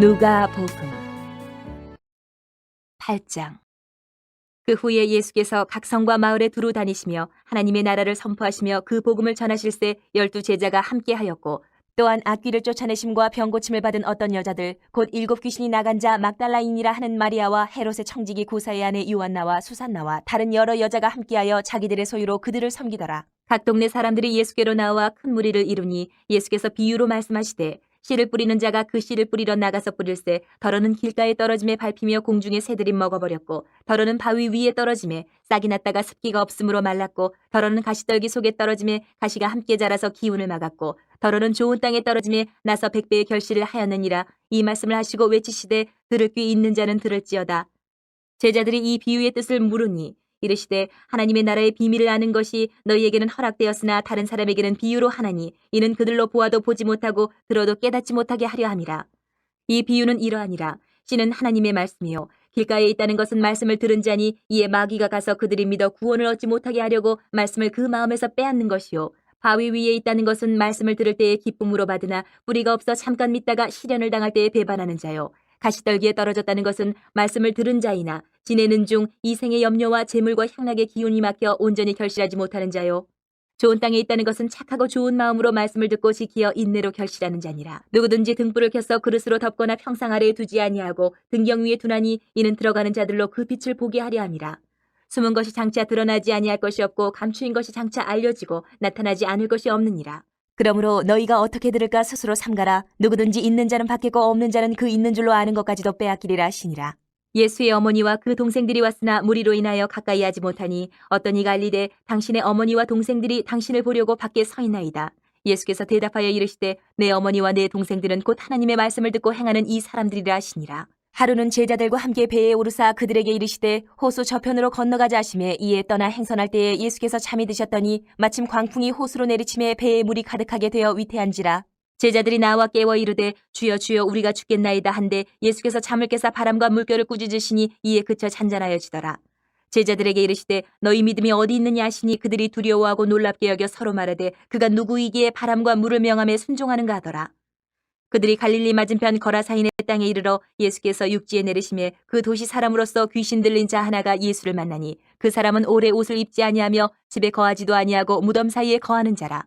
누가복음 8장. 그 후에 예수께서 각 성과 마을에 두루 다니시며 하나님의 나라를 선포하시며 그 복음을 전하실새 12 제자가 함께하였고, 또한 악귀를 쫓아내심과 병 고침을 받은 어떤 여자들 곧 7 귀신이 나간 자 막달라인이라 하는 마리아와 헤롯의 청지기 구사의 아내 요한나와 수산나와 다른 여러 여자가 함께하여 자기들의 소유로 그들을 섬기더라. 각 동네 사람들이 예수께로 나와 큰 무리를 이루니 예수께서 비유로 말씀하시되, 씨를 뿌리는 자가 그 씨를 뿌리러 나가서 뿌릴새 더러는 길가에 떨어짐에 밟히며 공중에 새들이 먹어버렸고, 더러는 바위 위에 떨어짐에 싹이 났다가 습기가 없으므로 말랐고, 더러는 가시떨기 속에 떨어짐에 가시가 함께 자라서 기운을 막았고, 더러는 좋은 땅에 떨어짐에 나서 100배의 결실을 하였느니라. 이 말씀을 하시고 외치시되, 들을 귀 있는 자는 들을지어다. 제자들이 이 비유의 뜻을 물으니 이르시되, 하나님의 나라의 비밀을 아는 것이 너희에게는 허락되었으나 다른 사람에게는 비유로 하나니, 이는 그들로 보아도 보지 못하고 들어도 깨닫지 못하게 하려 함이라. 이 비유는 이러하니라. 씨는 하나님의 말씀이요 길가에 있다는 것은 말씀을 들은 자니, 이에 마귀가 가서 그들이 믿어 구원을 얻지 못하게 하려고 말씀을 그 마음에서 빼앗는 것이요 바위 위에 있다는 것은 말씀을 들을 때에 기쁨으로 받으나 뿌리가 없어 잠깐 믿다가 시련을 당할 때에 배반하는 자요 가시떨기에 떨어졌다는 것은 말씀을 들은 자이나 지내는 중 이 생의 염려와 재물과 향락의 기운이 막혀 온전히 결실하지 못하는 자요 좋은 땅에 있다는 것은 착하고 좋은 마음으로 말씀을 듣고 지키어 인내로 결실하는 자니라. 누구든지 등불을 켜서 그릇으로 덮거나 평상 아래에 두지 아니하고 등경 위에 두나니, 이는 들어가는 자들로 그 빛을 보게 하려 함이라. 숨은 것이 장차 드러나지 아니할 것이 없고 감추인 것이 장차 알려지고 나타나지 않을 것이 없느니라. 그러므로 너희가 어떻게 들을까 스스로 삼가라. 누구든지 있는 자는 받겠고 없는 자는 그 있는 줄로 아는 것까지도 빼앗기리라 하시니라. 예수의 어머니와 그 동생들이 왔으나 무리로 인하여 가까이 하지 못하니, 어떤 이가 알리되 당신의 어머니와 동생들이 당신을 보려고 밖에 서 있나이다. 예수께서 대답하여 이르시되, 내 어머니와 내 동생들은 곧 하나님의 말씀을 듣고 행하는 이 사람들이라 하시니라. 하루는 제자들과 함께 배에 오르사 그들에게 이르시되 호수 저편으로 건너가자 하시매, 이에 떠나 행선할 때에 예수께서 잠이 드셨더니 마침 광풍이 호수로 내리침에 배에 물이 가득하게 되어 위태한지라. 제자들이 나와 깨워 이르되, 주여 주여 우리가 죽겠나이다 한데, 예수께서 잠을 깨사 바람과 물결을 꾸짖으시니 이에 그쳐 잔잔하여지더라. 제자들에게 이르시되, 너희 믿음이 어디 있느냐 하시니, 그들이 두려워하고 놀랍게 여겨 서로 말하되, 그가 누구이기에 바람과 물을 명함에 순종하는가 하더라. 그들이 갈릴리 맞은편 거라사인의 땅에 이르러 예수께서 육지에 내리시매, 그 도시 사람으로서 귀신 들린 자 하나가 예수를 만나니, 그 사람은 오래 옷을 입지 아니하며 집에 거하지도 아니하고 무덤 사이에 거하는 자라.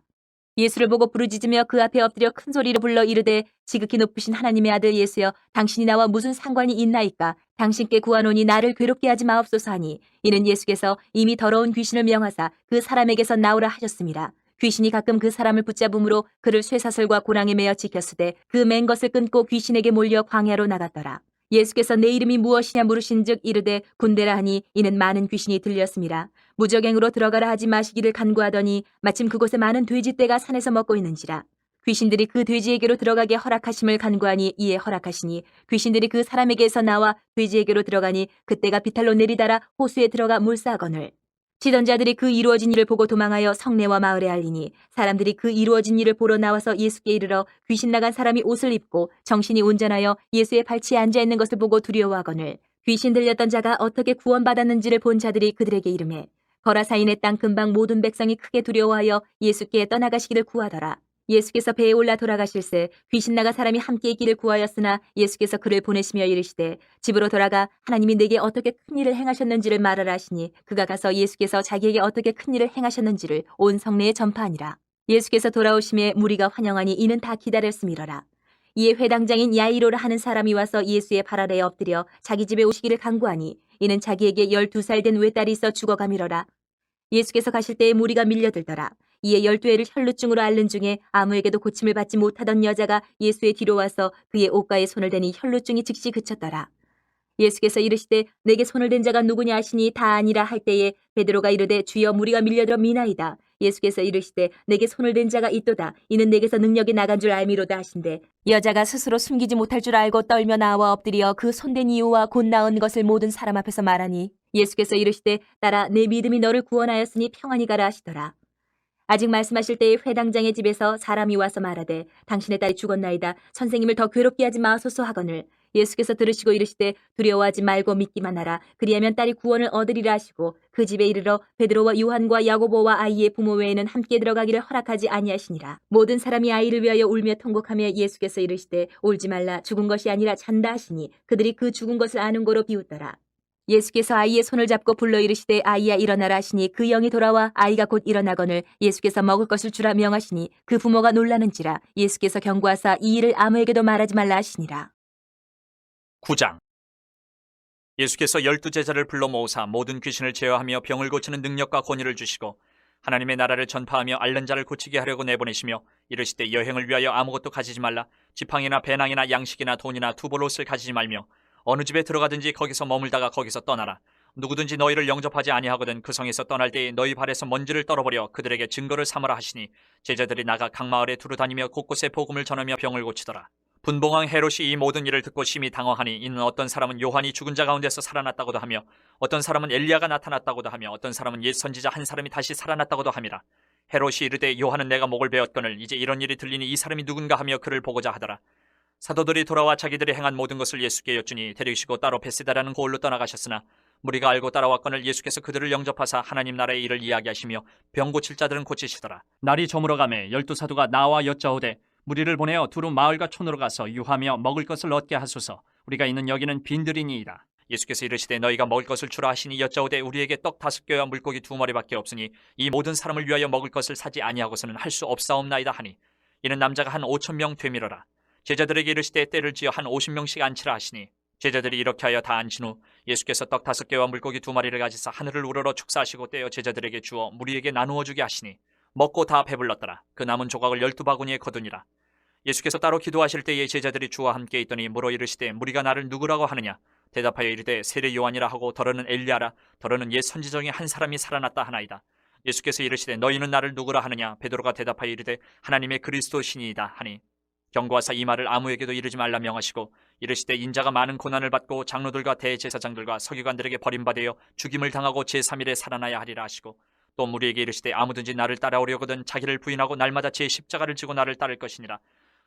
예수를 보고 부르짖으며 그 앞에 엎드려 큰 소리로 불러 이르되, 지극히 높으신 하나님의 아들 예수여, 당신이 나와 무슨 상관이 있나이까? 당신께 구하노니 나를 괴롭게 하지 마옵소서 하니, 이는 예수께서 이미 더러운 귀신을 명하사 그 사람에게서 나오라 하셨습니다. 귀신이 가끔 그 사람을 붙잡음으로 그를 쇠사슬과 고랑에 매어 지켰으되, 그 맨 것을 끊고 귀신에게 몰려 광야로 나갔더라. 예수께서 내 이름이 무엇이냐 물으신즉 이르되 군대라 하니, 이는 많은 귀신이 들렸습니다. 무적행으로 들어가라 하지 마시기를 간구하더니, 마침 그곳에 많은 돼지떼가 산에서 먹고 있는지라. 귀신들이 그 돼지에게로 들어가게 허락하심을 간구하니 이에 허락하시니, 귀신들이 그 사람에게서 나와 돼지에게로 들어가니 그때가 비탈로 내리다라 호수에 들어가 물싸거늘. 치던 자들이 그 이루어진 일을 보고 도망하여 성내와 마을에 알리니, 사람들이 그 이루어진 일을 보러 나와서 예수께 이르러 귀신 나간 사람이 옷을 입고 정신이 온전하여 예수의 발치에 앉아 있는 것을 보고 두려워하거늘, 귀신 들렸던 자가 어떻게 구원받았는지를 본 자들이 그들에게 이르매, 거라사인의 땅 근방 모든 백성이 크게 두려워하여 예수께 떠나가시기를 구하더라. 예수께서 배에 올라 돌아가실새 귀신 나간 사람이 함께 있기를 구하였으나, 예수께서 그를 보내시며 이르시되, 집으로 돌아가 하나님이 내게 어떻게 큰 일을 행하셨는지를 말하라 하시니, 그가 가서 예수께서 자기에게 어떻게 큰 일을 행하셨는지를 온 성내에 전파하니라. 예수께서 돌아오심에 무리가 환영하니 이는 다 기다렸음이러라. 이에 회당장인 야이로라 하는 사람이 와서 예수의 발 아래에 엎드려 자기 집에 오시기를 간구하니, 이는 자기에게 12살 된 외딸이 있어 죽어가미러라. 예수께서 가실 때에 무리가 밀려들더라. 이에 12애를 혈루증으로 앓는 중에 아무에게도 고침을 받지 못하던 여자가 예수의 뒤로 와서 그의 옷가에 손을 대니 혈루증이 즉시 그쳤더라. 예수께서 이르시되, 내게 손을 댄 자가 누구냐 하시니 다 아니라 할 때에 베드로가 이르되, 주여 무리가 밀려들어 미나이다. 예수께서 이르시되, 내게 손을 댄 자가 있도다. 이는 내게서 능력이 나간 줄 알미로다 하신대, 여자가 스스로 숨기지 못할 줄 알고 떨며 나와 엎드려 그 손댄 이유와 곧 나은 것을 모든 사람 앞에서 말하니, 예수께서 이르시되, 따라 내 믿음이 너를 구원하였으니 평안히 가라 하시더라. 아직 말씀하실 때에 회당장의 집에서 사람이 와서 말하되, 당신의 딸이 죽었나이다. 선생님을 더 괴롭게 하지 마소서 하거늘. 예수께서 들으시고 이르시되 두려워하지 말고 믿기만 하라. 그리하면 딸이 구원을 얻으리라 하시고 그 집에 이르러 베드로와 요한과 야고보와 아이의 부모 외에는 함께 들어가기를 허락하지 아니하시니라. 모든 사람이 아이를 위하여 울며 통곡하며 예수께서 이르시되 울지 말라. 죽은 것이 아니라 잔다 하시니 그들이 그 죽은 것을 아는 거로 비웃더라. 예수께서 아이의 손을 잡고 불러 이르시되 아이야 일어나라 하시니 그 영이 돌아와 아이가 곧 일어나거늘 예수께서 먹을 것을 주라 명하시니 그 부모가 놀라는지라. 예수께서 경고하사 이 일을 아무에게도 말하지 말라 하시니라. 9장. 예수께서 12제자를 불러 모으사 모든 귀신을 제어하며 병을 고치는 능력과 권위를 주시고 하나님의 나라를 전파하며 앓는 자를 고치게 하려고 내보내시며 이르시되 여행을 위하여 아무것도 가지지 말라. 지팡이나 배낭이나 양식이나 돈이나 두볼옷을 가지지 말며 어느 집에 들어가든지 거기서 머물다가 거기서 떠나라. 누구든지 너희를 영접하지 아니하거든 그 성에서 떠날 때에 너희 발에서 먼지를 떨어버려 그들에게 증거를 삼으라 하시니 제자들이 나가 각 마을에 두루 다니며 곳곳에 복음을 전하며 병을 고치더라. 분봉왕 헤롯이 이 모든 일을 듣고 심히 당황하니 이는 어떤 사람은 요한이 죽은 자 가운데서 살아났다고도 하며 어떤 사람은 엘리야가 나타났다고도 하며 어떤 사람은 옛 선지자 한 사람이 다시 살아났다고도 함이라. 헤롯이 이르되 요한은 내가 목을 베었거늘 이제 이런 일이 들리니 이 사람이 누군가 하며 그를 보고자 하더라. 사도들이 돌아와 자기들이 행한 모든 것을 예수께 여쭈니 데리시고 따로 베세다라는 고을로 떠나가셨으나 무리가 알고 따라왔거늘 예수께서 그들을 영접하사 하나님 나라의 일을 이야기하시며 병 고칠 자들은 고치시더라. 날이 저물어가매 12사도가 나와 여짜오되 무리를 보내어 두루 마을과 촌으로 가서 유하며 먹을 것을 얻게 하소서. 우리가 있는 여기는 빈들이니이다. 예수께서 이르시되 너희가 먹을 것을 주라 하시니 여짜오되 우리에게 떡 5개와 물고기 2마리밖에 없으니 이 모든 사람을 위하여 먹을 것을 사지 아니하고서는 할 수 없사옵나이다 하니 이는 남자가 한 5,000명 되밀어라. 제자들에게 이르시되 때를 지어 한 50명씩 앉히라 하시니 제자들이 이렇게 하여 다 앉힌 후 예수께서 떡 5개와 물고기 2마리를 가지사 하늘을 우러러 축사하시고 떼어 제자들에게 주어 무리에게 나누어 주게 하시니 먹고 다 배불렀더라. 그 남은 조각을 12바구니에 거두니라. 예수께서 따로 기도하실 때에 제자들이 주와 함께 있더니 물어 이르시되 무리가 나를 누구라고 하느냐. 대답하여 이르되 세례 요한이라 하고 더러는 엘리야라 더러는 옛 선지 중에 한 사람이 살아났다 하나이다. 예수께서 이르시되 너희는 나를 누구라 하느냐. 베드로가 대답하여 이르되 하나님의 그리스도시니이다 하니 경고하사 이 말을 아무에게도 이르지 말라 명하시고 이르시되 인자가 많은 고난을 받고 장로들과 대제사장들과 서기관들에게 버림받아 죽임을 당하고 제3일에 살아나야 하리라 하시고 또 무리에게 이르시되 아무든지 나를 따라오려거든 자기를 부인하고 날마다 제 십자가를 지고 나를 따를 것이니라.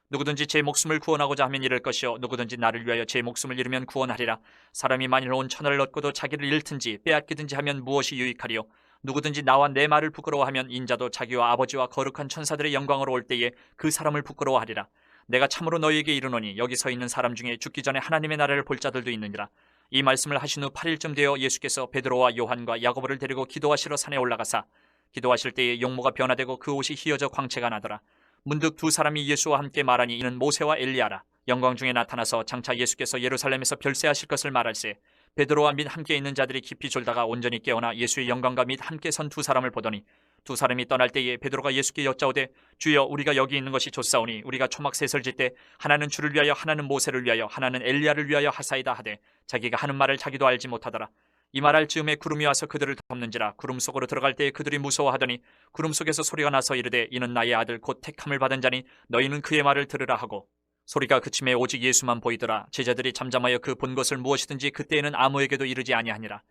누구든지 제 목숨을 구원하고자 하면 잃을 것이요 누구든지 나를 위하여 제 목숨을 잃으면 구원하리라. 사람이 만일 온 천하를 얻고도 자기를 잃든지 빼앗기든지 하면 무엇이 유익하리요. 누구든지 나와 내 말을 부끄러워하면 인자도 자기와 아버지와 거룩한 천사들의 영광으로 올 때에 그 사람을 부끄러워하리라. 내가 참으로 너희에게 이르노니 여기 서 있는 사람 중에 죽기 전에 하나님의 나라를 볼 자들도 있느니라. 이 말씀을 하신 후 8일쯤 되어 예수께서 베드로와 요한과 야고보를 데리고 기도하시러 산에 올라가사 기도하실 때에 용모가 변화되고 그 옷이 휘어져 광채가 나더라. 문득 두 사람이 예수와 함께 말하니 이는 모세와 엘리야라. 영광 중에 나타나서 장차 예수께서 예루살렘에서 별세하실 것을 말할세 베드로와 및 함께 있는 자들이 깊이 졸다가 온전히 깨어나 예수의 영광과 및 함께 선 두 사람을 보더니 두 사람이 떠날 때에 베드로가 예수께 여짜오되 주여 우리가 여기 있는 것이 좋사오니 우리가 초막셋을 질 때 하나는 주를 위하여 하나는 모세를 위하여 하나는 엘리야를 위하여 하사이다 하되 자기가 하는 말을 자기도 알지 못하더라. 이 말할 즈음에 구름이 와서 그들을 덮는지라. 구름 속으로 들어갈 때에 그들이 무서워하더니 구름 속에서 소리가 나서 이르되 이는 나의 아들 곧 택함을 받은 자니 너희는 그의 말을 들으라 하고 소리가 그침에 오직 예수만 보이더라. 제자들이 잠잠하여 그 본 것을 무엇이든지 그때에는 아무에게도 이르지 아니하니라.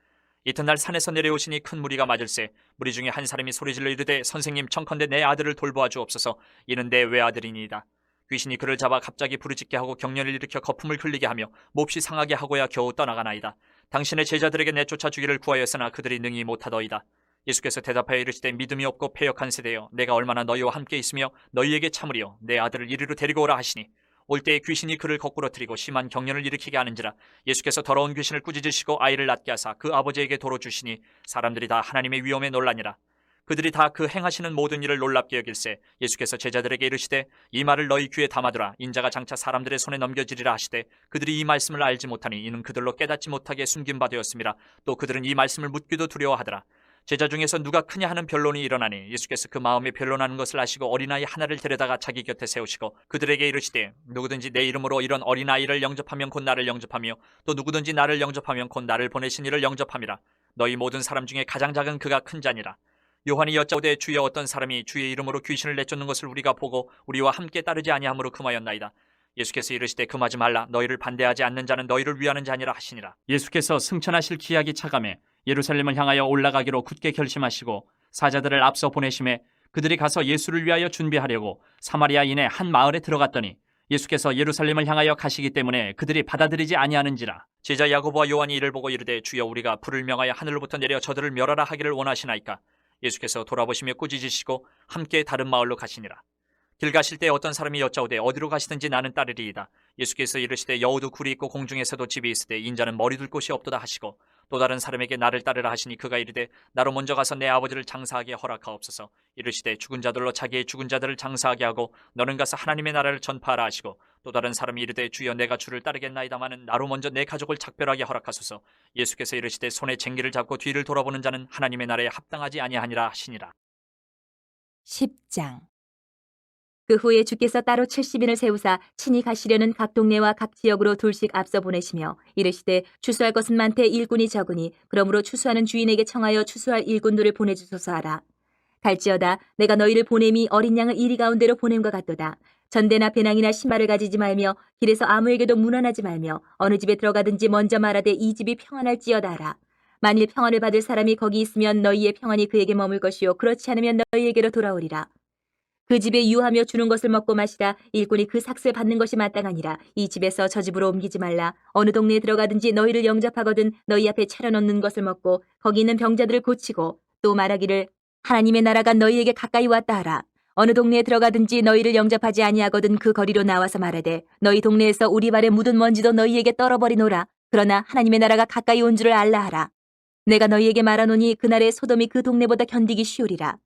이튿날 산에서 내려오시니 큰 무리가 맞을세 무리 중에 한 사람이 소리질러 이르되 선생님 청컨대 내 아들을 돌보아 주옵소서. 이는 내 외아들이니이다. 귀신이 그를 잡아 갑자기 부르짖게 하고 경련을 일으켜 거품을 흘리게 하며 몹시 상하게 하고야 겨우 떠나가나이다. 당신의 제자들에게 내쫓아 주기를 구하였으나 그들이 능히 못하더이다. 예수께서 대답하여 이르시되 믿음이 없고 패역한 세대여 내가 얼마나 너희와 함께 있으며 너희에게 참으리요 내 아들을 이리로 데리고 오라 하시니 올 때에 귀신이 그를 거꾸로 트리고 심한 경련을 일으키게 하는지라. 예수께서 더러운 귀신을 꾸짖으시고 아이를 낳게 하사 그 아버지에게 도로 주시니 사람들이 다 하나님의 위엄에 놀라니라. 그들이 다 그 행하시는 모든 일을 놀랍게 여길세 예수께서 제자들에게 이르시되 이 말을 너희 귀에 담아두라. 인자가 장차 사람들의 손에 넘겨지리라 하시되 그들이 이 말씀을 알지 못하니 이는 그들로 깨닫지 못하게 숨긴 바 되었음이라. 또 그들은 이 말씀을 묻기도 두려워하더라. 제자 중에서 누가 크냐 하는 변론이 일어나니 예수께서 그 마음에 변론하는 것을 아시고 어린아이 하나를 데려다가 자기 곁에 세우시고 그들에게 이르시되 누구든지 내 이름으로 이런 어린아이를 영접하면 곧 나를 영접하며 또 누구든지 나를 영접하면 곧 나를 보내신 이를 영접함이라. 너희 모든 사람 중에 가장 작은 그가 큰 자니라. 요한이 여짜오되 주여 어떤 사람이 주의 이름으로 귀신을 내쫓는 것을 우리가 보고 우리와 함께 따르지 아니함으로 금하였나이다. 예수께서 이르시되 금하지 말라. 너희를 반대하지 않는 자는 너희를 위하는 자니라 하시니라. 예수께서 승천하실 기약이 차감해 예루살렘을 향하여 올라가기로 굳게 결심하시고 사자들을 앞서 보내심에 그들이 가서 예수를 위하여 준비하려고 사마리아인의 한 마을에 들어갔더니 예수께서 예루살렘을 향하여 가시기 때문에 그들이 받아들이지 아니하는지라. 제자 야고보와 요한이 이를 보고 이르되 주여 우리가 불을 명하여 하늘로부터 내려 저들을 멸하라 하기를 원하시나이까. 예수께서 돌아보시며 꾸짖으시고 함께 다른 마을로 가시니라. 길 가실 때 어떤 사람이 여짜오되 어디로 가시든지 나는 따르리이다. 예수께서 이르시되 여우도 굴이 있고 공중에서도 집이 있으되 인자는 머리 둘 곳이 없도다 하시고 또 다른 사람에게 나를 따르라 하시니 그가 이르되 나로 먼저 가서 내 아버지를 장사하게 허락하옵소서. 이르시되 죽은 자들로 자기의 죽은 자들을 장사하게 하고 너는 가서 하나님의 나라를 전파하라 하시고 또 다른 사람이 이르되 주여 내가 주를 따르겠나이다마는 나로 먼저 내 가족을 작별하게 허락하소서. 예수께서 이르시되 손에 쟁기를 잡고 뒤를 돌아보는 자는 하나님의 나라에 합당하지 아니하니라 하시니라. 10장. 그 후에 주께서 따로 70인을 세우사 친히 가시려는 각 동네와 각 지역으로 둘씩 앞서 보내시며 이르시되 추수할 것은 많되 일꾼이 적으니 그러므로 추수하는 주인에게 청하여 추수할 일꾼들을 보내주소서 하라. 갈지어다 내가 너희를 보냄이 어린 양을 이리 가운데로 보냄과 같도다. 전대나 배낭이나 신발을 가지지 말며 길에서 아무에게도 문안하지 말며 어느 집에 들어가든지 먼저 말하되 이 집이 평안할지어다 하라. 만일 평안을 받을 사람이 거기 있으면 너희의 평안이 그에게 머물 것이요 그렇지 않으면 너희에게로 돌아오리라. 그 집에 유하며 주는 것을 먹고 마시라. 일꾼이 그 삭슬 받는 것이 마땅하니라. 이 집에서 저 집으로 옮기지 말라. 어느 동네에 들어가든지 너희를 영접하거든 너희 앞에 차려놓는 것을 먹고 거기 있는 병자들을 고치고 또 말하기를 하나님의 나라가 너희에게 가까이 왔다 하라. 어느 동네에 들어가든지 너희를 영접하지 아니하거든 그 거리로 나와서 말하되 너희 동네에서 우리 발에 묻은 먼지도 너희에게 떨어버리노라. 그러나 하나님의 나라가 가까이 온 줄을 알라 하라. 내가 너희에게 말하노니 그날에 소돔이 그 동네보다 견디기 쉬우리라.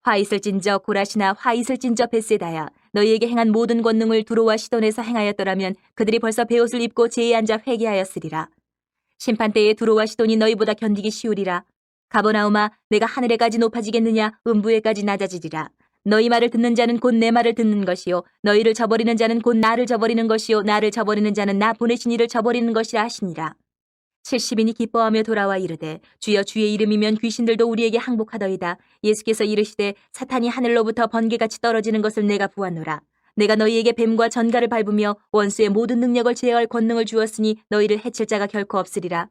화 있을진저 고라시나 화 있을진저 벳세다야 너희에게 행한 모든 권능을 두로와 시돈에서 행하였더라면 그들이 벌써 베옷을 입고 제에 앉아 회개하였으리라. 심판때에 두로와 시돈이 너희보다 견디기 쉬우리라. 가버나움아 내가 하늘에까지 높아지겠느냐 음부에까지 낮아지리라. 너희 말을 듣는 자는 곧 내 말을 듣는 것이요 너희를 저버리는 자는 곧 나를 저버리는 것이요 나를 저버리는 자는 나 보내신 이를 저버리는 것이라 하시니라. 70인이 기뻐하며 돌아와 이르되 주여 주의 이름이면 귀신들도 우리에게 항복하더이다. 예수께서 이르시되 사탄이 하늘로부터 번개같이 떨어지는 것을 내가 보았노라. 내가 너희에게 뱀과 전갈을 밟으며 원수의 모든 능력을 제어할 권능을 주었으니 너희를 해칠 자가 결코 없으리라.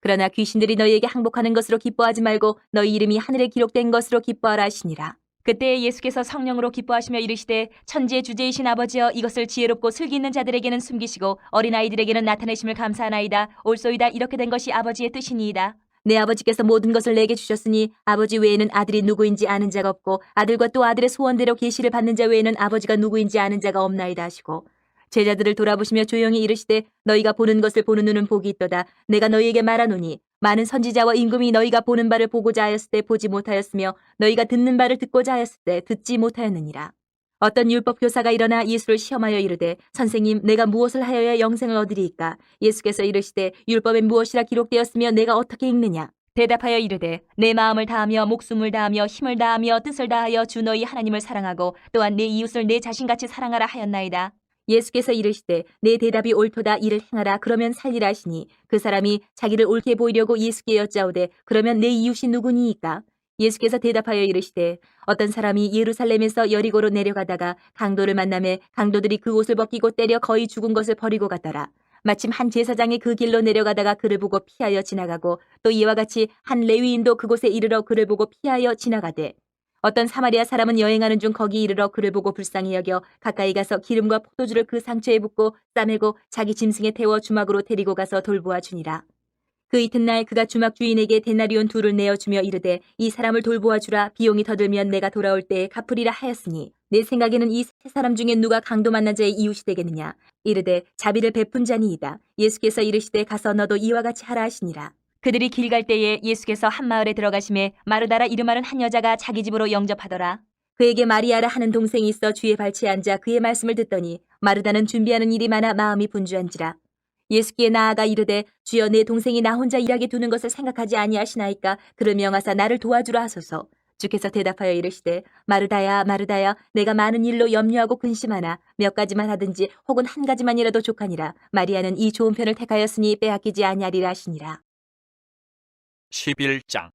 그러나 귀신들이 너희에게 항복하는 것으로 기뻐하지 말고 너희 이름이 하늘에 기록된 것으로 기뻐하라 하시니라. 그때 예수께서 성령으로 기뻐하시며 이르시되 천지의 주제이신 아버지여 이것을 지혜롭고 슬기 있는 자들에게는 숨기시고 어린아이들에게는 나타내심을 감사하나이다. 옳소이다 이렇게 된 것이 아버지의 뜻이니이다. 내 아버지께서 모든 것을 내게 주셨으니 아버지 외에는 아들이 누구인지 아는 자가 없고 아들과 또 아들의 소원대로 계시를 받는 자 외에는 아버지가 누구인지 아는 자가 없나이다 하시고 제자들을 돌아보시며 조용히 이르시되 너희가 보는 것을 보는 눈은 복이 있도다. 내가 너희에게 말하노니 많은 선지자와 임금이 너희가 보는 바를 보고자 하였을 때 보지 못하였으며 너희가 듣는 바를 듣고자 하였을 때 듣지 못하였느니라. 어떤 율법 교사가 일어나 예수를 시험하여 이르되 선생님 내가 무엇을 하여야 영생을 얻으리이까. 예수께서 이르시되 율법에 무엇이라 기록되었으며 내가 어떻게 읽느냐. 대답하여 이르되 내 마음을 다하며 목숨을 다하며 힘을 다하며 뜻을 다하여 주 너희 하나님을 사랑하고 또한 내 이웃을 내 자신같이 사랑하라 하였나이다. 예수께서 이르시되 내 대답이 옳도다 이를 행하라 그러면 살리라 하시니 그 사람이 자기를 옳게 보이려고 예수께 여짜오되 그러면 내 이웃이 누구니이까. 예수께서 대답하여 이르시되 어떤 사람이 예루살렘에서 여리고로 내려가다가 강도를 만나매 강도들이 그 옷을 벗기고 때려 거의 죽은 것을 버리고 갔더라. 마침 한 제사장이 그 길로 내려가다가 그를 보고 피하여 지나가고 또 이와 같이 한 레위인도 그곳에 이르러 그를 보고 피하여 지나가되 어떤 사마리아 사람은 여행하는 중 거기 이르러 그를 보고 불쌍히 여겨 가까이 가서 기름과 포도주를 그 상처에 붓고 싸매고 자기 짐승에 태워 주막으로 데리고 가서 돌보아 주니라. 그 이튿날 그가 주막 주인에게 데나리온 2를 내어주며 이르되 이 사람을 돌보아 주라. 비용이 더 들면 내가 돌아올 때에 갚으리라 하였으니 내 생각에는 이 세 사람 중에 누가 강도 만난 자의 이웃이 되겠느냐. 이르되 자비를 베푼 자니이다. 예수께서 이르시되 가서 너도 이와 같이 하라 하시니라. 그들이 길 갈 때에 예수께서 한 마을에 들어가심에 마르다라 이름하는 한 여자가 자기 집으로 영접하더라. 그에게 마리아라 하는 동생이 있어 주의 발치에 앉아 그의 말씀을 듣더니 마르다는 준비하는 일이 많아 마음이 분주한지라. 예수께 나아가 이르되 주여 내 동생이 나 혼자 일하게 두는 것을 생각하지 아니하시나이까. 그를 명하사 나를 도와주라 하소서. 주께서 대답하여 이르시되 마르다야 마르다야 내가 많은 일로 염려하고 근심하나 몇 가지만 하든지 혹은 한 가지만이라도 족하니라. 마리아는 이 좋은 편을 택하였으니 빼앗기지 아니하리라 하시니라. 11장.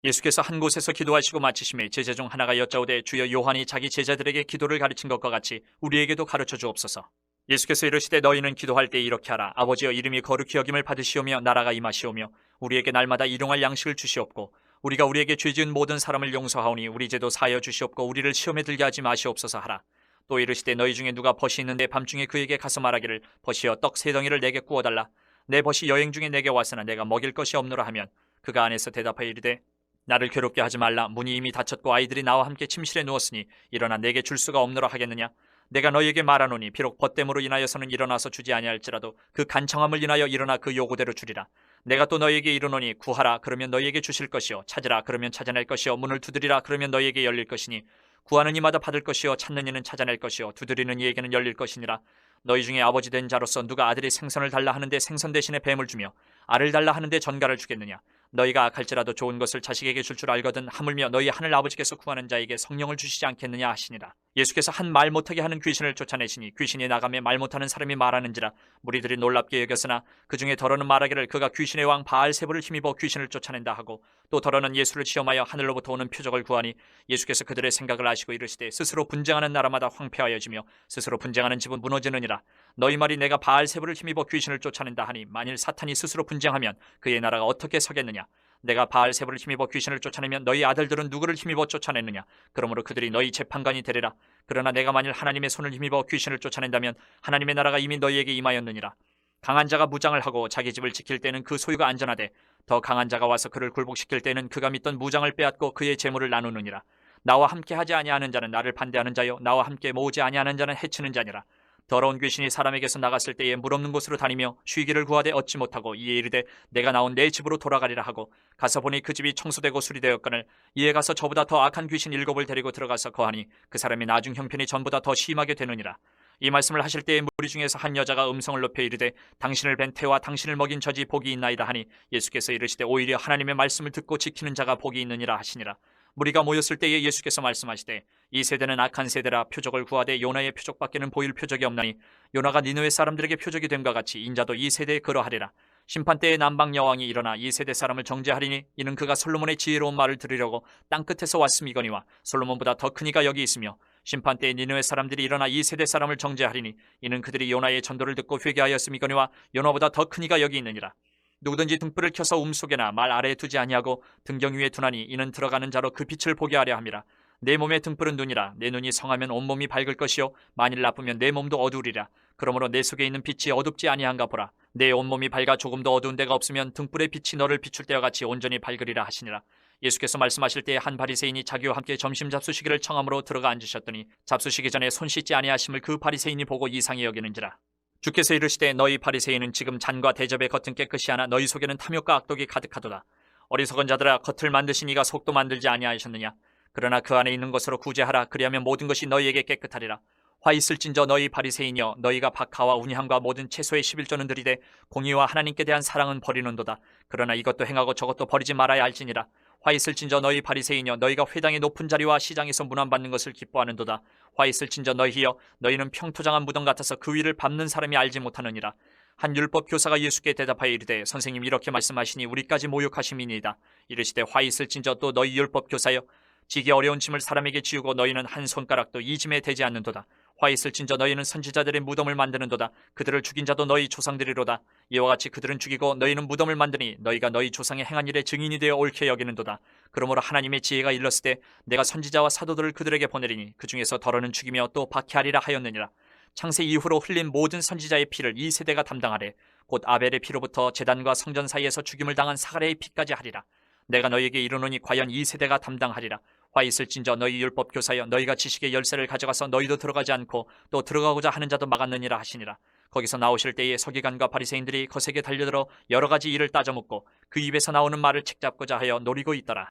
예수께서 한 곳에서 기도하시고 마치심에 제자 중 하나가 여짜오되 주여 요한이 자기 제자들에게 기도를 가르친 것과 같이 우리에게도 가르쳐 주옵소서. 예수께서 이르시되 너희는 기도할 때 이렇게 하라. 아버지여 이름이 거룩히 여김을 받으시오며 나라가 임하시오며 우리에게 날마다 일용할 양식을 주시옵고 우리가 우리에게 죄지은 모든 사람을 용서하오니 우리 죄도 사하여 주시옵고 우리를 시험에 들게 하지 마시옵소서 하라. 또 이르시되 너희 중에 누가 벗이 있는데 밤중에 그에게 가서 말하기를 벗이여 떡 세 덩이를 내게 구워달라. 내 벗이 여행 중에 내게 왔으나 내가 먹일 것이 없노라 하면 그가 안에서 대답하여 이르되 나를 괴롭게 하지 말라. 문이 이미 닫혔고 아이들이 나와 함께 침실에 누웠으니 일어나 내게 줄 수가 없노라 하겠느냐. 내가 너희에게 말하노니 비록 벗됨으로 인하여서는 일어나서 주지 아니할지라도 그 간청함을 인하여 일어나 그 요구대로 주리라. 내가 또 너희에게 이르노니 구하라 그러면 너희에게 주실 것이요 찾으라 그러면 찾아낼 것이요 문을 두드리라 그러면 너희에게 열릴 것이니 구하는 이마다 받을 것이요 찾는 이는 찾아낼 것이요 두드리는 이에게는 열릴 것이니라. 너희 중에 아버지 된 자로서 누가 아들이 생선을 달라 하는데 생선 대신에 뱀을 주며 알을 달라 하는데 전갈을 주겠느냐. 너희가 악할지라도 좋은 것을 자식에게 줄 줄 알거든 하물며 너희 하늘 아버지께서 구하는 자에게 성령을 주시지 않겠느냐 하시니라. 예수께서 한 말 못하게 하는 귀신을 쫓아내시니 귀신이 나가매 말 못하는 사람이 말하는지라. 무리들이 놀랍게 여겼으나 그 중에 더러는 말하기를 그가 귀신의 왕 바알세불을 힘입어 귀신을 쫓아낸다 하고 또 더러는 예수를 시험하여 하늘로부터 오는 표적을 구하니 예수께서 그들의 생각을 아시고 이르시되 스스로 분쟁하는 나라마다 황폐하여지며 스스로 분쟁하는 집은 무너지느니라. 너희 말이 내가 바알세불을 힘입어 귀신을 쫓아낸다 하니 만일 사탄이 스스로 분쟁하면 그의 나라가 어떻게 서겠느냐. 내가 바알세불을 힘입어 귀신을 쫓아내면 너희 아들들은 누구를 힘입어 쫓아내느냐. 그러므로 그들이 너희 재판관이 되리라. 그러나 내가 만일 하나님의 손을 힘입어 귀신을 쫓아낸다면 하나님의 나라가 이미 너희에게 임하였느니라. 강한 자가 무장을 하고 자기 집을 지킬 때는 그 소유가 안전하되 더 강한 자가 와서 그를 굴복시킬 때는 그가 믿던 무장을 빼앗고 그의 재물을 나누느니라. 나와 함께 하지 아니하는 자는 나를 반대하는 자요 나와 함께 모으지 아니하는 자는 해치는 자니라. 더러운 귀신이 사람에게서 나갔을 때에 물 없는 곳으로 다니며 쉬기를 구하되 얻지 못하고 이에 이르되 내가 나온 내 집으로 돌아가리라 하고 가서 보니 그 집이 청소되고 수리되었거늘 이에 가서 저보다 더 악한 귀신 7을 데리고 들어가서 거하니 그 사람의 나중 형편이 전보다 더 심하게 되느니라. 이 말씀을 하실 때에 무리 중에서 한 여자가 음성을 높여 이르되 당신을 뵌 태와 당신을 먹인 저지 복이 있나이다 하니 예수께서 이르시되 오히려 하나님의 말씀을 듣고 지키는 자가 복이 있느니라 하시니라. 무리가 모였을 때에 예수께서 말씀하시되 이 세대는 악한 세대라 표적을 구하되 요나의 표적밖에는 보일 표적이 없나니 요나가 니느웨 사람들에게 표적이 됨과 같이 인자도 이 세대에 그러하리라. 심판 때에 남방 여왕이 일어나 이 세대 사람을 정죄하리니 이는 그가 솔로몬의 지혜로운 말을 들으려고 땅끝에서 왔음이거니와 솔로몬보다 더 큰 이가 여기 있으며 심판 때에 니느웨 사람들이 일어나 이 세대 사람을 정죄하리니 이는 그들이 요나의 전도를 듣고 회개하였음이거니와 요나보다 더 큰 이가 여기 있느니라. 누구든지 등불을 켜서 속에나 말 아래에 두지 아니하고 등경 위에 두나니 이는 들어가는 자로 그 빛을 보게 하려 함이라. 내 몸의 등불은 눈이라. 내 눈이 성하면 온몸이 밝을 것이요 만일 나쁘면 내 몸도 어두우리라. 그러므로 내 속에 있는 빛이 어둡지 아니한가 보라. 내 온몸이 밝아 조금도 어두운 데가 없으면 등불의 빛이 너를 비출 때와 같이 온전히 밝으리라 하시니라. 예수께서 말씀하실 때에 한 바리새인이 자기와 함께 점심 잡수시기를 청함으로 들어가 앉으셨더니 잡수시기 전에 손 씻지 아니하심을 그 바리새인이 보고 이상히 여기는지라. 주께서 이르시되 너희 바리새인은 지금 잔과 대접의 겉은 깨끗이 하나 너희 속에는 탐욕과 악독이 가득하도다. 어리석은 자들아 겉을 만드신 이가 속도 만들지 아니하셨느냐. 그러나 그 안에 있는 것으로 구제하라. 그리하면 모든 것이 너희에게 깨끗하리라. 화 있을진저 너희 바리새인이여 너희가 박하와 운향과 모든 채소의 11조는 들이되 공의와 하나님께 대한 사랑은 버리는도다. 그러나 이것도 행하고 저것도 버리지 말아야 할지니라. 화 있을진저 너희 바리새인이여 너희가 회당의 높은 자리와 시장에서 문안받는 것을 기뻐하는도다. 화 있을진저 너희여 너희는 평토장한 무덤 같아서 그 위를 밟는 사람이 알지 못하느니라. 한 율법 교사가 예수께 대답하여 이르되 선생님 이렇게 말씀하시니 우리까지 모욕하심이니이다. 이르시되 화 있을진저 또 너희 율법 교사여 지기 어려운 짐을 사람에게 지우고 너희는 한 손가락도 이 짐에 대지 않는도다. 화 있을진저 너희는 선지자들의 무덤을 만드는도다. 그들을 죽인 자도 너희 조상들이로다. 이와 같이 그들은 죽이고 너희는 무덤을 만드니 너희가 너희 조상의 행한 일의 증인이 되어 옳게 여기는도다. 그러므로 하나님의 지혜가 일렀으되 내가 선지자와 사도들을 그들에게 보내리니 그 중에서 더러는 죽이며 또 박해하리라 하였느니라. 창세 이후로 흘린 모든 선지자의 피를 이 세대가 담당하되 곧 아벨의 피로부터 제단과 성전 사이에서 죽임을 당한 사가랴의 피까지 하리라. 내가 너희에게 이르노니 과연 이 세대가 담당하리라. 화 있을진저 너희 율법 교사여 너희가 지식의 열쇠를 가져가서 너희도 들어가지 않고 또 들어가고자 하는 자도 막았느니라 하시니라. 거기서 나오실 때에 서기관과 바리새인들이 거세게 달려들어 여러 가지 일을 따져묻고 그 입에서 나오는 말을 책잡고자 하여 노리고 있더라.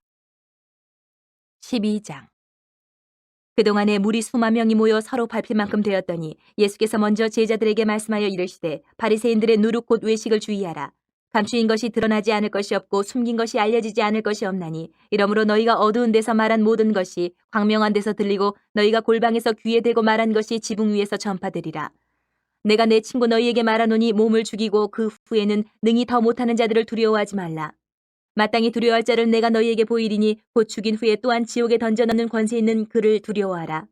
12장. 그동안에 무리 수만 명이 모여 서로 밟힐 만큼 되었더니 예수께서 먼저 제자들에게 말씀하여 이르시되 바리새인들의 누룩 곧 외식을 주의하라. 감추인 것이 드러나지 않을 것이 없고 숨긴 것이 알려지지 않을 것이 없나니 이러므로 너희가 어두운 데서 말한 모든 것이 광명한 데서 들리고 너희가 골방에서 귀에 대고 말한 것이 지붕 위에서 전파되리라. 내가 내 친구 너희에게 말하노니 몸을 죽이고 그 후에는 능히 더 못하는 자들을 두려워하지 말라. 마땅히 두려워할 자를 내가 너희에게 보이리니 곧 죽인 후에 또한 지옥에 던져 넣는 권세 있는 그를 두려워하라.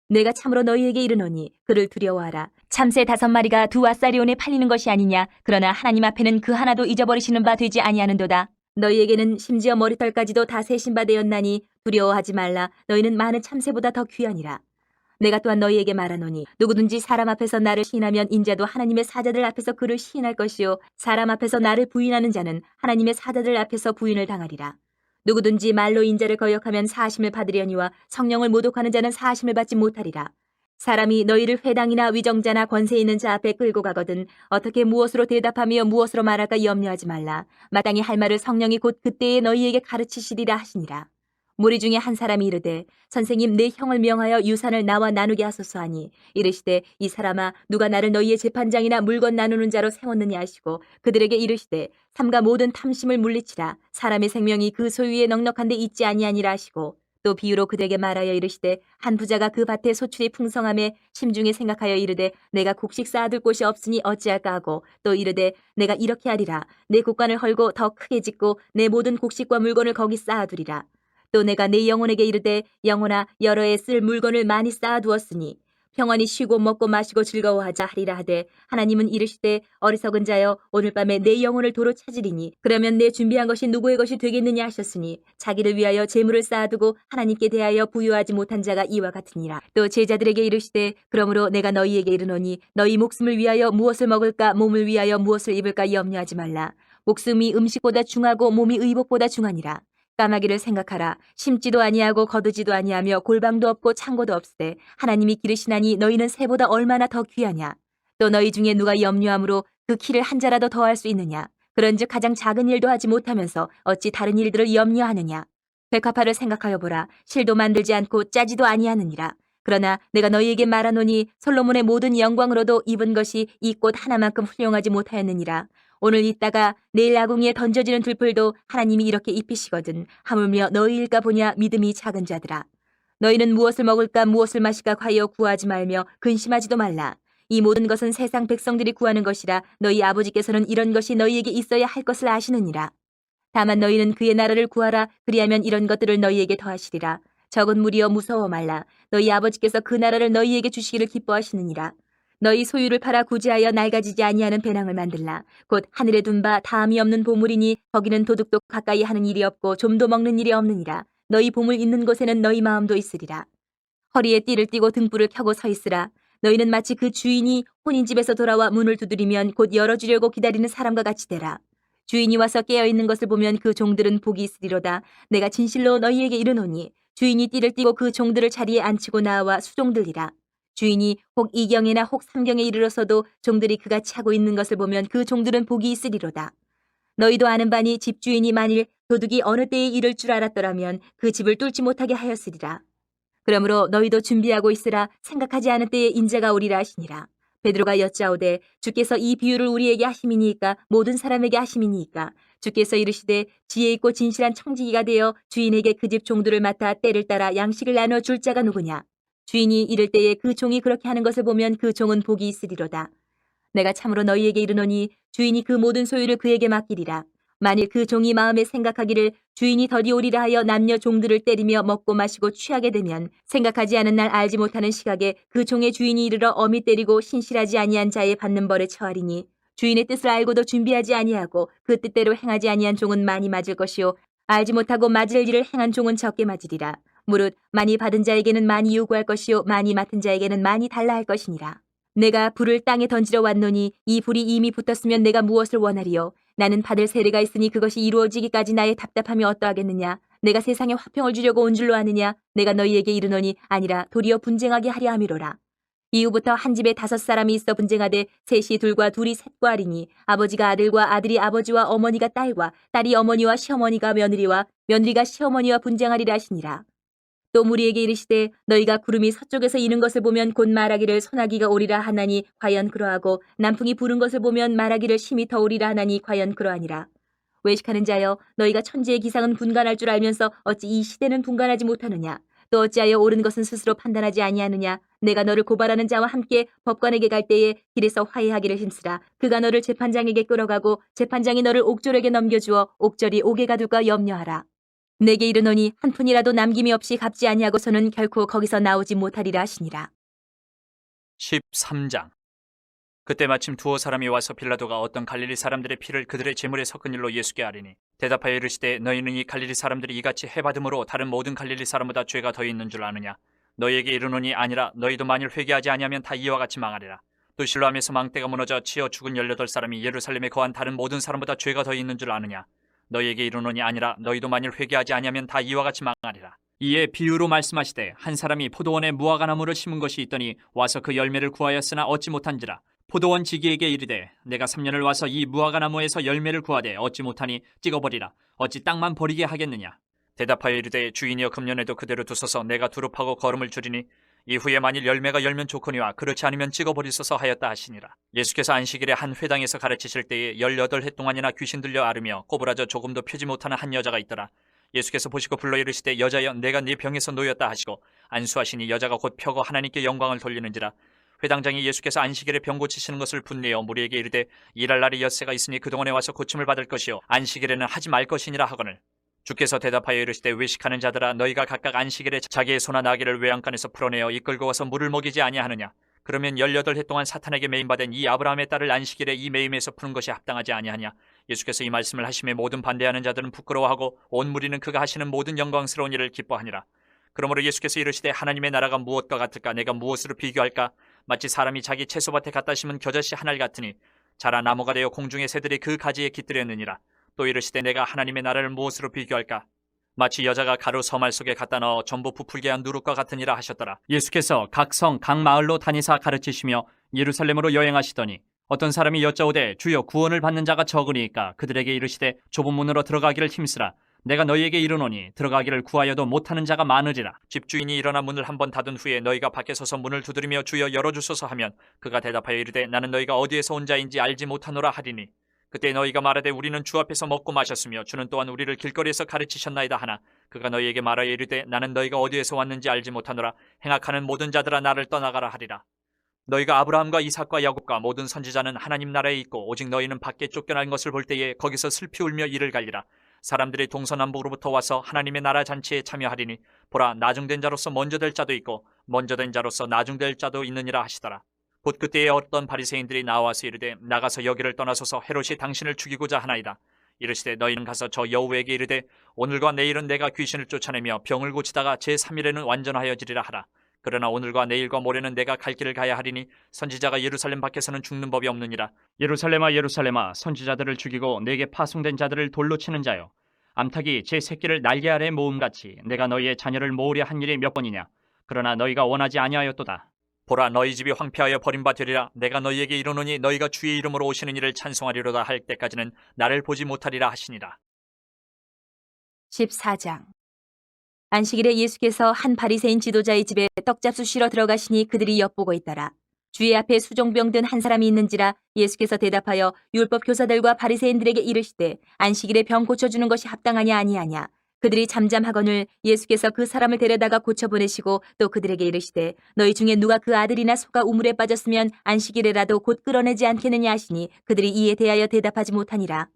내가 참으로 너희에게 이르노니 그를 두려워하라. 참새 5마리가 2앗사리온에 팔리는 것이 아니냐. 그러나 하나님 앞에는 그 하나도 잊어버리시는 바 되지 아니하는도다. 너희에게는 심지어 머리털까지도 다 세신 바 되었나니 두려워하지 말라. 너희는 많은 참새보다 더 귀하니라. 내가 또한 너희에게 말하노니 누구든지 사람 앞에서 나를 시인하면 인자도 하나님의 사자들 앞에서 그를 시인할 것이요 사람 앞에서 나를 부인하는 자는 하나님의 사자들 앞에서 부인을 당하리라. 누구든지 말로 인자를 거역하면 사심을 받으려니와 성령을 모독하는 자는 사심을 받지 못하리라. 사람이 너희를 회당이나 위정자나 권세 있는 자 앞에 끌고 가거든 어떻게 무엇으로 대답하며 무엇으로 말할까 염려하지 말라. 마땅히 할 말을 성령이 곧 그때에 너희에게 가르치시리라 하시니라. 무리 중에 한 사람이 이르되 선생님 내 형을 명하여 유산을 나와 나누게 하소서 하니 이르시되 이 사람아 누가 나를 너희의 재판장이나 물건 나누는 자로 세웠느냐 하시고 그들에게 이르시되 삼가 모든 탐심을 물리치라. 사람의 생명이 그 소유에 넉넉한데 있지 아니하니라 하시고 또 비유로 그들에게 말하여 이르시되 한 부자가 그 밭에 소출이 풍성함에 심중에 생각하여 이르되 내가 곡식 쌓아둘 곳이 없으니 어찌할까 하고 또 이르되 내가 이렇게 하리라. 내 곡간을 헐고 더 크게 짓고 내 모든 곡식과 물건을 거기 쌓아두리라. 또 내가 내 영혼에게 이르되 영혼아 여러 해 쓸 물건을 많이 쌓아두었으니 평안히 쉬고 먹고 마시고 즐거워하자 하리라 하되 하나님은 이르시되 어리석은 자여 오늘 밤에 내 영혼을 도로 찾으리니 그러면 내 준비한 것이 누구의 것이 되겠느냐 하셨으니 자기를 위하여 재물을 쌓아두고 하나님께 대하여 부유하지 못한 자가 이와 같으니라. 또 제자들에게 이르시되 그러므로 내가 너희에게 이르노니 너희 목숨을 위하여 무엇을 먹을까 몸을 위하여 무엇을 입을까 염려하지 말라. 목숨이 음식보다 중하고 몸이 의복보다 중하니라. 까마귀를 생각하라. 심지도 아니하고 거두지도 아니하며 골방도 없고 창고도 없으되 하나님이 기르시나니 너희는 새보다 얼마나 더 귀하냐. 또 너희 중에 누가 염려함으로 그 키를 한 자라도 더할 수 있느냐. 그런즉 가장 작은 일도 하지 못하면서 어찌 다른 일들을 염려하느냐. 백합화를 생각하여 보라. 실도 만들지 않고 짜지도 아니하느니라. 그러나 내가 너희에게 말하노니 솔로몬의 모든 영광으로도 입은 것이 이 꽃 하나만큼 훌륭하지 못하였느니라. 오늘 있다가 내일 아궁이에 던져지는 들풀도 하나님이 이렇게 입히시거든 하물며 너희일까 보냐 믿음이 작은 자들아. 너희는 무엇을 먹을까 무엇을 마실까 과여 구하지 말며 근심하지도 말라. 이 모든 것은 세상 백성들이 구하는 것이라 너희 아버지께서는 이런 것이 너희에게 있어야 할 것을 아시느니라. 다만 너희는 그의 나라를 구하라. 그리하면 이런 것들을 너희에게 더하시리라. 적은 무리여 무서워 말라. 너희 아버지께서 그 나라를 너희에게 주시기를 기뻐하시느니라. 너희 소유를 팔아 구제하여 낡아지지 아니하는 배낭을 만들라. 곧 하늘에 둔 바 다함이 없는 보물이니 거기는 도둑도 가까이 하는 일이 없고 좀도 먹는 일이 없느니라. 너희 보물 있는 곳에는 너희 마음도 있으리라. 허리에 띠를 띠고 등불을 켜고 서 있으라. 너희는 마치 그 주인이 혼인집에서 돌아와 문을 두드리면 곧 열어주려고 기다리는 사람과 같이 되라. 주인이 와서 깨어있는 것을 보면 그 종들은 복이 있으리로다. 내가 진실로 너희에게 이르노니 주인이 띠를 띠고 그 종들을 자리에 앉히고 나와 수종들이라. 주인이 혹 이경에나 혹 삼경에 이르러서도 종들이 그같이 하고 있는 것을 보면 그 종들은 복이 있으리로다. 너희도 아는 바니 집주인이 만일 도둑이 어느 때에 이를 줄 알았더라면 그 집을 뚫지 못하게 하였으리라. 그러므로 너희도 준비하고 있으라. 생각하지 않은 때에 인자가 오리라 하시니라. 베드로가 여짜오되 주께서 이 비유를 우리에게 하심이니이까 모든 사람에게 하심이니이까. 주께서 이르시되 지혜 있고 진실한 청지기가 되어 주인에게 그 집 종들을 맡아 때를 따라 양식을 나눠 줄 자가 누구냐. 주인이 이를 때에 그 종이 그렇게 하는 것을 보면 그 종은 복이 있으리로다. 내가 참으로 너희에게 이르노니 주인이 그 모든 소유를 그에게 맡기리라. 만일 그 종이 마음에 생각하기를 주인이 더디 오리라 하여 남녀 종들을 때리며 먹고 마시고 취하게 되면 생각하지 않은 날 알지 못하는 시각에 그 종의 주인이 이르러 엄히 때리고 신실하지 아니한 자의 받는 벌에 처하리니 주인의 뜻을 알고도 준비하지 아니하고 그 뜻대로 행하지 아니한 종은 많이 맞을 것이요 알지 못하고 맞을 일을 행한 종은 적게 맞으리라. 무릇 많이 받은 자에게는 많이 요구할 것이요 많이 맡은 자에게는 많이 달라 할 것이니라. 내가 불을 땅에 던지러 왔노니 이 불이 이미 붙었으면 내가 무엇을 원하리요. 나는 받을 세례가 있으니 그것이 이루어지기까지 나의 답답함이 어떠하겠느냐. 내가 세상에 화평을 주려고 온 줄로 아느냐. 내가 너희에게 이르노니 아니라 도리어 분쟁하게 하려 함이로라. 이후부터 한 집에 5 사람이 있어 분쟁하되 셋이 둘과 둘이 셋과 하리니 아버지가 아들과 아들이 아버지와 어머니가 딸과 딸이 어머니와 시어머니가 며느리와 며느리가 시어머니와 분쟁하리라 하시니라. 또 무리에게 이르시되 너희가 구름이 서쪽에서 이는 것을 보면 곧 말하기를 소나기가 오리라 하나니 과연 그러하고 남풍이 부는 것을 보면 말하기를 심히 더우리라 하나니 과연 그러하니라. 외식하는 자여 너희가 천지의 기상은 분간할 줄 알면서 어찌 이 시대는 분간하지 못하느냐. 또 어찌하여 옳은 것은 스스로 판단하지 아니하느냐. 내가 너를 고발하는 자와 함께 법관에게 갈 때에 길에서 화해하기를 힘쓰라. 그가 너를 재판장에게 끌어가고 재판장이 너를 옥졸에게 넘겨주어 옥졸이 옥에 가둘까 염려하라. 내게 이르노니 한 푼이라도 남김이 없이 갚지 아니하고서는 결코 거기서 나오지 못하리라 하시니라. 13장. 그때 마침 두어 사람이 와서 빌라도가 어떤 갈릴리 사람들의 피를 그들의 제물에 섞은 일로 예수께 아뢰니 대답하여 이르시되 너희는 이 갈릴리 사람들이 이같이 해받음으로 다른 모든 갈릴리 사람보다 죄가 더 있는 줄 아느냐. 너희에게 이르노니 아니라 너희도 만일 회개하지 아니하면 다 이와 같이 망하리라. 또 실로암에서 망대가 무너져 치어 죽은 18사람이 예루살렘에 거한 다른 모든 사람보다 죄가 더 있는 줄 아느냐. 너희에게 이르노니 아니라 너희도 만일 회개하지 아니하면 다 이와 같이 망하리라. 이에 비유로 말씀하시되 한 사람이 포도원에 무화과 나무를 심은 것이 있더니 와서 그 열매를 구하였으나 얻지 못한지라. 포도원 지기에게 이르되 내가 3년을 와서 이 무화과 나무에서 열매를 구하되 얻지 못하니 찍어버리라. 어찌 땅만 버리게 하겠느냐. 대답하여 이르되 주인이여 금년에도 그대로 두소서 내가 두릅하고 거름을 줄이니 이후에 만일 열매가 열면 좋거니와 그렇지 않으면 찍어버리소서 하였다 하시니라. 예수께서 안식일에 한 회당에서 가르치실 때에 18해 동안이나 귀신 들려 앓으며 꼬부라져 조금도 펴지 못하는 한 여자가 있더라. 예수께서 보시고 불러 이르시되 여자여 내가 네 병에서 놓였다 하시고 안수하시니 여자가 곧 펴고 하나님께 영광을 돌리는지라. 회당장이 예수께서 안식일에 병 고치시는 것을 분내어 무리에게 이르되 일할 날이 엿새가 있으니 그동안에 와서 고침을 받을 것이요 안식일에는 하지 말 것이니라 하거늘. 주께서 대답하여 이르시되 외식하는 자들아 너희가 각각 안식일에 자기의 소나 나귀를 외양간에서 풀어내어 이끌고 와서 물을 먹이지 아니하느냐. 그러면 18해 동안 사탄에게 매임받은 이 아브라함의 딸을 안식일에 이 매임에서 푸는 것이 합당하지 아니하냐. 예수께서 이 말씀을 하심에 모든 반대하는 자들은 부끄러워하고 온 무리는 그가 하시는 모든 영광스러운 일을 기뻐하니라. 그러므로 예수께서 이르시되 하나님의 나라가 무엇과 같을까. 내가 무엇으로 비교할까. 마치 사람이 자기 채소밭에 갖다 심은 겨자씨 한 알 같으니 자라 나무가 되어 공중의 새들이 그 가지에 깃들였느니라. 또 이르시되 내가 하나님의 나라를 무엇으로 비교할까. 마치 여자가 가루 서말 속에 갖다 넣어 전부 부풀게 한 누룩과 같으니라 하셨더라. 예수께서 각 성 각 마을로 다니사 가르치시며 예루살렘으로 여행하시더니 어떤 사람이 여짜오되 주여 구원을 받는 자가 적으니까 그들에게 이르시되 좁은 문으로 들어가기를 힘쓰라. 내가 너희에게 이르노니 들어가기를 구하여도 못하는 자가 많으리라. 집주인이 일어나 문을 한번 닫은 후에 너희가 밖에 서서 문을 두드리며 주여 열어주소서 하면 그가 대답하여 이르되 나는 너희가 어디에서 온 자인지 알지 못하노라 하리니 그때 너희가 말하되 우리는 주 앞에서 먹고 마셨으며 주는 또한 우리를 길거리에서 가르치셨나이다 하나 그가 너희에게 말하여 이르되 나는 너희가 어디에서 왔는지 알지 못하노라. 행악하는 모든 자들아 나를 떠나가라 하리라. 너희가 아브라함과 이삭과 야곱과 모든 선지자는 하나님 나라에 있고 오직 너희는 밖에 쫓겨난 것을 볼 때에 거기서 슬피 울며 이를 갈리라. 사람들이 동서남북으로부터 와서 하나님의 나라 잔치에 참여하리니 보라 나중된 자로서 먼저 될 자도 있고 먼저 된 자로서 나중될 자도 있느니라 하시더라. 곧 그때에 어떤 바리새인들이 나와서 이르되 나가서 여기를 떠나소서 헤롯이 당신을 죽이고자 하나이다. 이르시되 너희는 가서 저 여우에게 이르되 오늘과 내일은 내가 귀신을 쫓아내며 병을 고치다가 제3일에는 완전하여지리라 하라. 그러나 오늘과 내일과 모레는 내가 갈 길을 가야 하리니 선지자가 예루살렘 밖에서는 죽는 법이 없느니라. 예루살렘아 예루살렘아 선지자들을 죽이고 내게 파송된 자들을 돌로 치는 자여 암탉이 제 새끼를 날개 아래 모음같이 내가 너희의 자녀를 모으려 한 일이 몇 번이냐. 그러나 너희가 원하지 아니하였도다. 보라 너희 집이 황폐하여 버림받으리라. 내가 너희에게 이르노니 너희가 주의 이름으로 오시는 이를 찬송하리로다 할 때까지는 나를 보지 못하리라 하시니라. 14장. 안식일에 예수께서 한 바리새인 지도자의 집에 떡잡수 쉬러 들어가시니 그들이 엿보고 있더라. 주의 앞에 수종병 든 한 사람이 있는지라. 예수께서 대답하여 율법 교사들과 바리새인들에게 이르시되 안식일에 병 고쳐주는 것이 합당하냐 아니하냐. 그들이 잠잠하거늘 예수께서 그 사람을 데려다가 고쳐보내시고 또 그들에게 이르시되 너희 중에 누가 그 아들이나 소가 우물에 빠졌으면 안식일에라도 곧 끌어내지 않겠느냐 하시니 그들이 이에 대하여 대답하지 못하니라.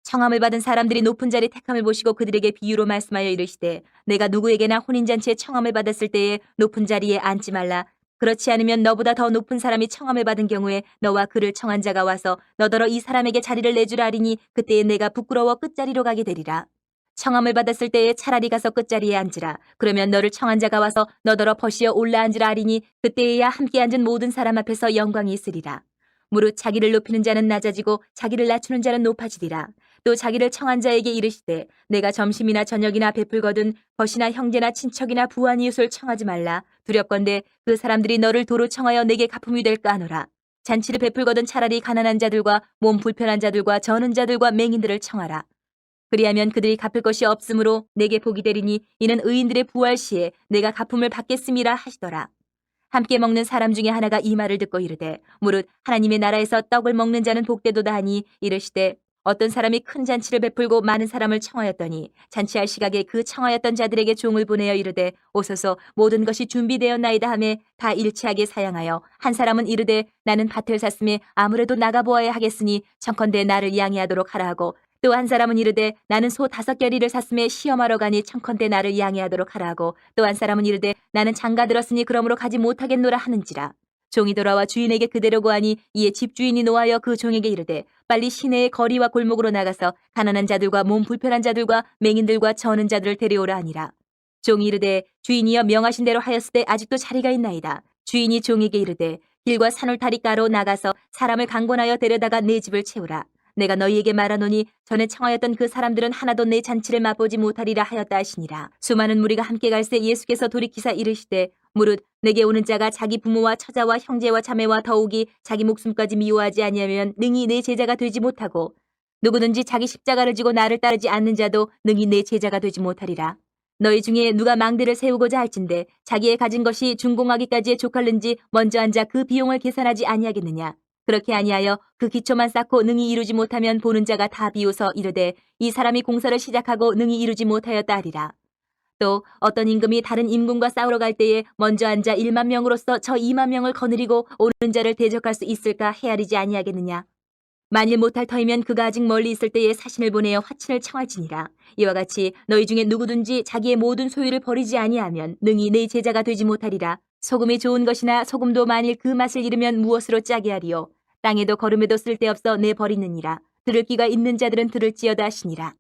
청함을 받은 사람들이 높은 자리 택함을 보시고 그들에게 비유로 말씀하여 이르시되 내가 누구에게나 혼인잔치에 청함을 받았을 때에 높은 자리에 앉지 말라. 그렇지 않으면 너보다 더 높은 사람이 청함을 받은 경우에 너와 그를 청한 자가 와서 너더러 이 사람에게 자리를 내주라 하리니 그때에 내가 부끄러워 끝자리로 가게 되리라. 청함을 받았을 때에 차라리 가서 끝자리에 앉으라. 그러면 너를 청한 자가 와서 너더러 버시어 올라앉으라 하리니 그때에야 함께 앉은 모든 사람 앞에서 영광이 있으리라. 무릇 자기를 높이는 자는 낮아지고 자기를 낮추는 자는 높아지리라. 또 자기를 청한 자에게 이르시되 내가 점심이나 저녁이나 베풀거든 벗이나 형제나 친척이나 부한 이웃을 청하지 말라. 두렵건대 그 사람들이 너를 도로 청하여 내게 갚음이 될까 하노라. 잔치를 베풀거든 차라리 가난한 자들과 몸 불편한 자들과 저는 자들과 맹인들을 청하라. 그리하면 그들이 갚을 것이 없으므로 내게 복이 되리니 이는 의인들의 부활 시에 내가 갚음을 받겠음이라 하시더라. 함께 먹는 사람 중에 하나가 이 말을 듣고 이르되 무릇 하나님의 나라에서 떡을 먹는 자는 복되도다 하니 이르시되 어떤 사람이 큰 잔치를 베풀고 많은 사람을 청하였더니 잔치할 시각에 그 청하였던 자들에게 종을 보내어 이르되 오소서 모든 것이 준비되었나이다 하매 다 일치하게 사양하여 한 사람은 이르되 나는 밭을 샀음에 아무래도 나가보아야 하겠으니 청컨대 나를 양해하도록 하라 하고 또 한 사람은 이르되 나는 소 5겨리를 샀음에 시험하러 가니 청컨대 나를 양해하도록 하라 하고 또 한 사람은 이르되 나는 장가 들었으니 그러므로 가지 못하겠노라 하는지라. 종이 돌아와 주인에게 그대로 고하니 이에 집주인이 노하여 그 종에게 이르되 빨리 시내의 거리와 골목으로 나가서 가난한 자들과 몸 불편한 자들과 맹인들과 저는 자들을 데려오라 하니라. 종이 이르되 주인이여 명하신 대로 하였을 때 아직도 자리가 있나이다. 주인이 종에게 이르되 길과 산울타리가로 나가서 사람을 강권하여 데려다가 내 집을 채우라. 내가 너희에게 말하노니 전에 청하였던 그 사람들은 하나도 내 잔치를 맛보지 못하리라 하였다 하시니라. 수많은 무리가 함께 갈새 예수께서 돌이키사 이르시되 무릇 내게 오는 자가 자기 부모와 처자와 형제와 자매와 더욱이 자기 목숨까지 미워하지 아니하면 능히 내 제자가 되지 못하고 누구든지 자기 십자가를 지고 나를 따르지 않는 자도 능히 내 제자가 되지 못하리라. 너희 중에 누가 망대를 세우고자 할진대 자기의 가진 것이 준공하기까지에 족할는지 먼저 앉아 그 비용을 계산하지 아니하겠느냐. 그렇게 아니하여 그 기초만 쌓고 능히 이루지 못하면 보는 자가 다 비웃어 이르되 이 사람이 공사를 시작하고 능히 이루지 못하였다 하리라. 또 어떤 임금이 다른 임금과 싸우러 갈 때에 먼저 앉아 1만 명으로서 저 2만 명을 거느리고 오는 자를 대적할 수 있을까 헤아리지 아니하겠느냐. 만일 못할 터이면 그가 아직 멀리 있을 때에 사신을 보내어 화친을 청할지니라. 이와 같이 너희 중에 누구든지 자기의 모든 소유를 버리지 아니하면 능히 내 제자가 되지 못하리라. 소금이 좋은 것이나 소금도 만일 그 맛을 잃으면 무엇으로 짜게 하리요. 땅에도 거름에도 쓸데없어 내 버리느니라. 들을 귀가 있는 자들은 들을지어다 하시니라.